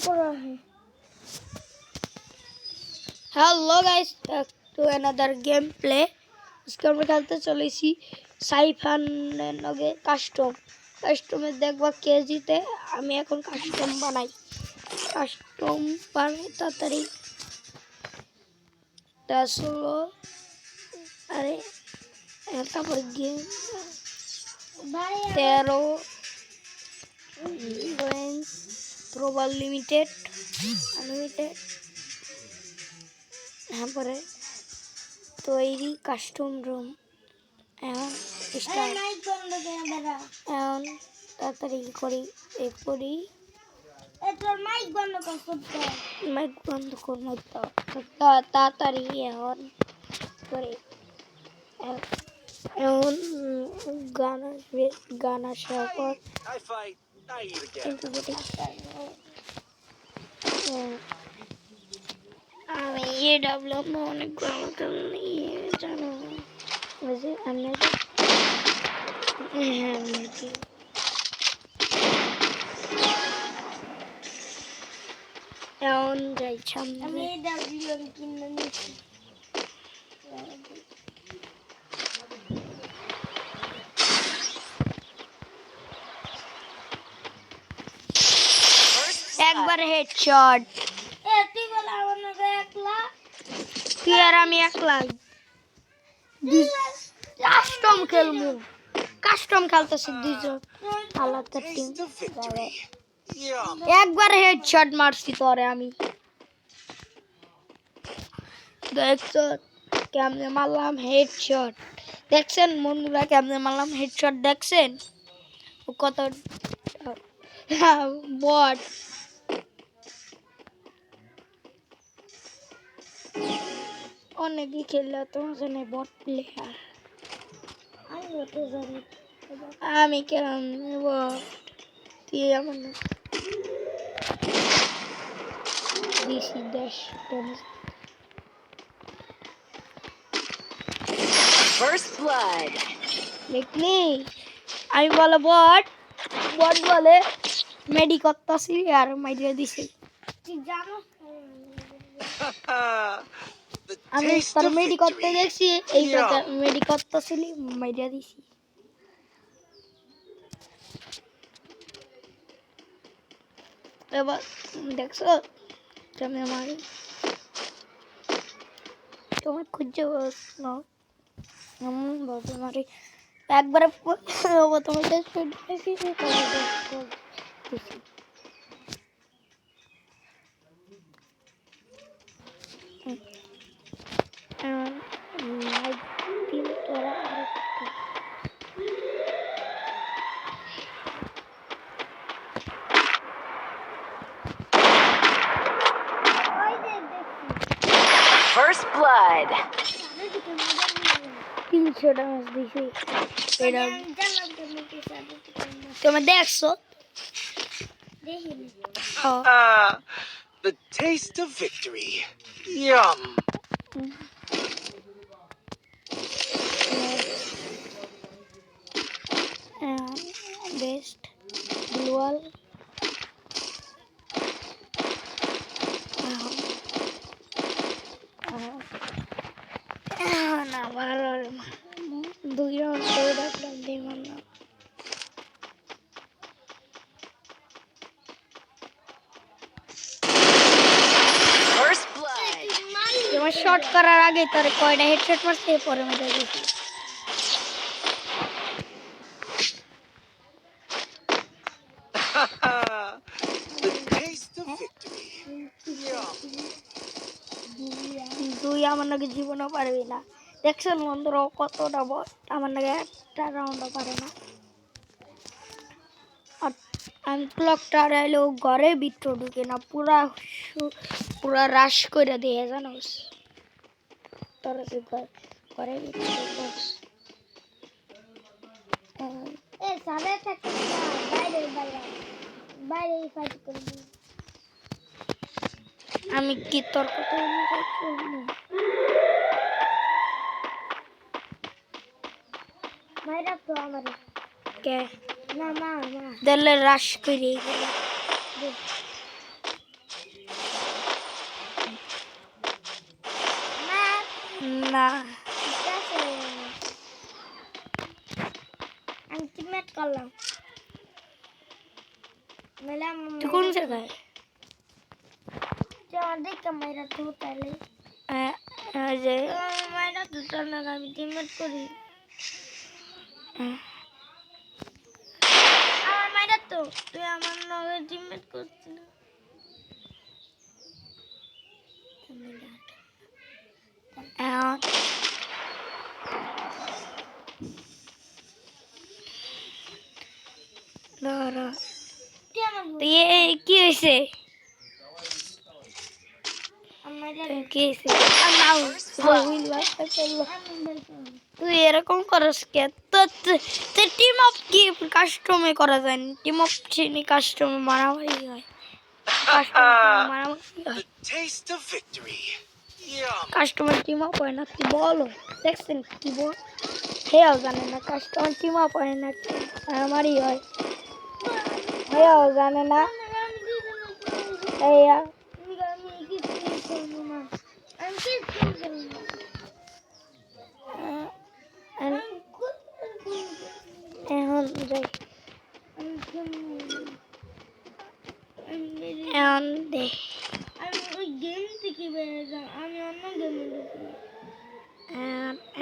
Hello guys, back to another gameplay. আজকে আমরা খেলতে চলেছি সাইফানের লগে কাস্টমে দেখবা কে জিতে। আমি এখন কাস্টম বানাই, কাস্টম বানাই তাড়াতাড়ি। তাহলে আরে তারপর গেম 13 রেঞ্জ প্রবাল লিমিটেড আনলিমিটেড। তারপরে তৈরি কাস্টম রুম এখন তাড়াতাড়ি করি মাইক বন্ধ করবো তাড়াতাড়ি এখন করে। এখন গান আসার পর আমি ডাবলাম অনেক জানো আমি এখন যাই সামনে। একবার হেডশট তুই আর আমি একলাই কাস্টম খেলবো। কাস্টম খেলতেছি দুইজন আলাদা টিম। একবার হেডশট মারছি তোরে আমি। দেখছো কেমনে মারলাম হেডশট? দেখছেন বন্ধুরা কেমনে মারলাম হেডশট? দেখছেন ও কত বট। অনেকই খেললে তোমার জন্য বট প্লেয়ার। আমি কেমন বট তুই আমার দিছি 10 First blood. দেখলি আমি বলে বট বলে মেডি করতেছি আর মাইরিয়া দিছি। আমি তোর মেডি করতে দেখছি এই কথা মেডি করতেছিলি মাইরিয়া দিছি। এবার দেখছো কেমন মারি তোমার খুঁজে না এমন ভাবে মারি একবারে তোমাকে First blood. 300 ডামেজ দিছি। এটা তুমি দেখছো? The taste of victory. Yum. Best dual না ভালো 2 রাউন্ড করে রাখলাম দেমান না। First blood. তোমার শট করার আগে তোর কয়টা হেডশট মারছে পরে মজা দিছি। The taste of victory. Yum. তুই আমার নাকি জীবনও পারবি না। দেখছেন বন্ধুরা কতটা বট আমার নাকি একটা রাউন্ডও পারে না। আর আমি ক্লকটা রাইলেও ঘরে ভিতর ঢুকে না, পুরা রাশ করে দিয়ে জানোস তোরা যে ঘরে ভিতরে আমি কি তোর কথা কে দিলে রাশ করে না ঠিক আছে আমি টিমমেট করলাম মেলা তুই কোন জায়গায় দেখ ক্যামেরা তো তাহলে যে মাইরা দুটো না আমি টিমমেট করি আমার মাইরা তো তুই আমার লগে টিমমেট করছিস না তুই আমার কি হয়েছে কি হয়েছে তুই এরকম করস কে তো টিম আপ কি কাস্টমে করা যায় না টিম আপ চিনি কাস্টমে মারামারি হয় মারামারি হয় The taste of victory. Yum. Customer team up হয় না তুই বলো দেখছেন কি বল হেয়াও জানে না কাস্টমার টিম আপ হয় না মারামারি হয় হেয়াও জানে না হেয়া এখন যাই এখন দে আমি ওই গেম থেকে বেরিয়ে যাই আমি অন্য গেমে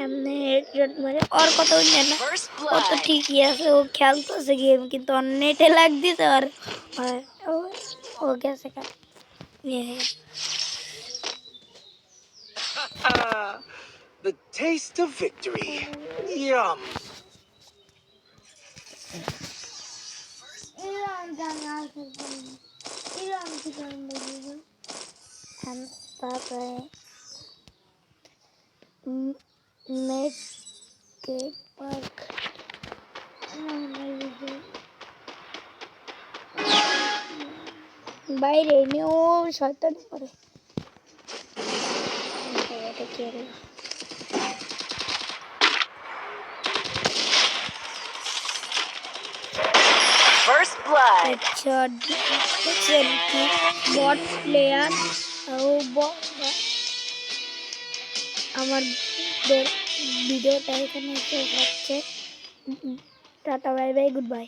এমনি হেডশট মারে ওর কথা বুঝে না First ও তো blood. ঠিকই আছে ও খেলতেছে গেম কিন্তু ওর নেটে লাগ দিছে আর ও গেছে কার The taste of victory. Yum. Iran জানা আছে ইরান থেকে তারপরে মেট পার্ক বাইরে নিয়ে ও শয়তান করে এটা কি হলো First blood. अच्छा দেখছেন কি বট প্লেয়ার আমার ভিডিওটা এখানে শেষ হচ্ছে tata bye bye good bye